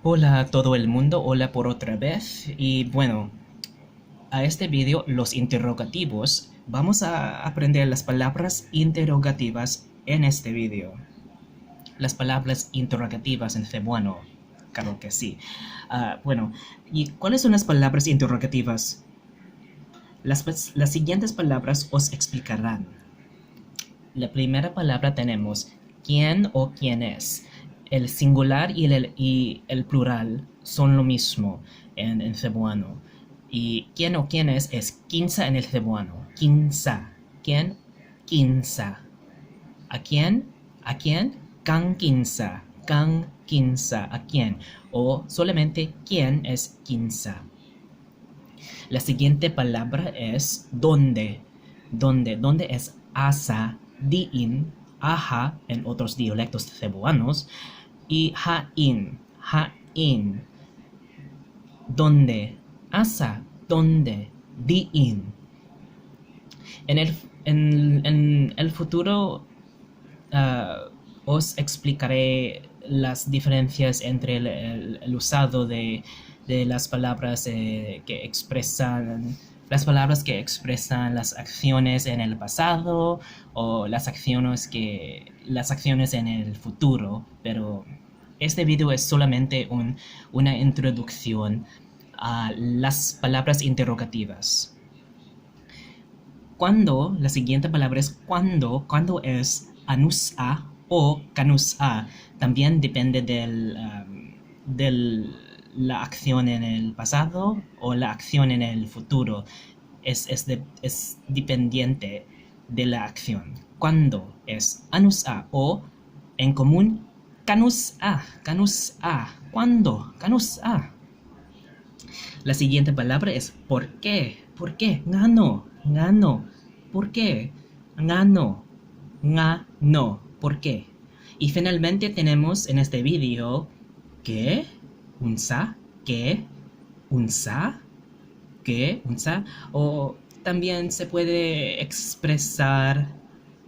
Hola a todo el mundo, hola por otra vez y bueno, a este vídeo los interrogativos, vamos a aprender las palabras interrogativas en este vídeo. Las palabras interrogativas en cebuano, claro que sí. Bueno, ¿y cuáles son las palabras interrogativas? Las siguientes palabras os explicarán. La primera palabra tenemos quién o quién es. El singular y el plural son lo mismo en cebuano. Y quién o quién es quinza en el cebuano. Quinza. ¿Quién? Quinza. ¿A quién? ¿A quién? Can quinza. Can quinza. ¿A quién? O solamente quién es quinza. La siguiente palabra es dónde. ¿Dónde? ¿Dónde es asa, diin, aja en otros dialectos cebuanos y hain, hain. ¿Dónde? Asa, ¿dónde? Diin. En el futuro uh, os explicaré las diferencias entre el usado de las palabras que expresan las acciones en el pasado o las acciones en el futuro, pero este video es solamente una introducción a las palabras interrogativas. Cuando, la siguiente palabra es cuando es anus-a o canus-a. También depende de la acción en el pasado o la acción en el futuro. Es dependiente de la acción. Cuando es anus-a o en común canus-a, canus-a. ¿Cuándo? Canus-a. La siguiente palabra es ¿por qué? ¿Por qué? Ngano, ngano. ¿Por qué? Ngano, ngano. ¿Por qué? Y finalmente tenemos en este vídeo que, unsa, que, unsa, que, unsa. O también se puede expresar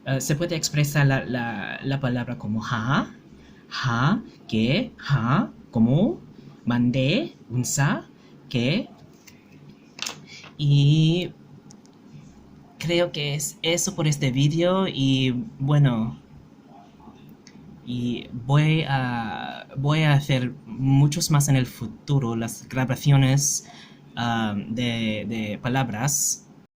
la palabra como ha, que, ha, como, mandé, unsa, que. Y creo que es eso por este vídeo y bueno, y voy a hacer muchos más en el futuro, las grabaciones de palabras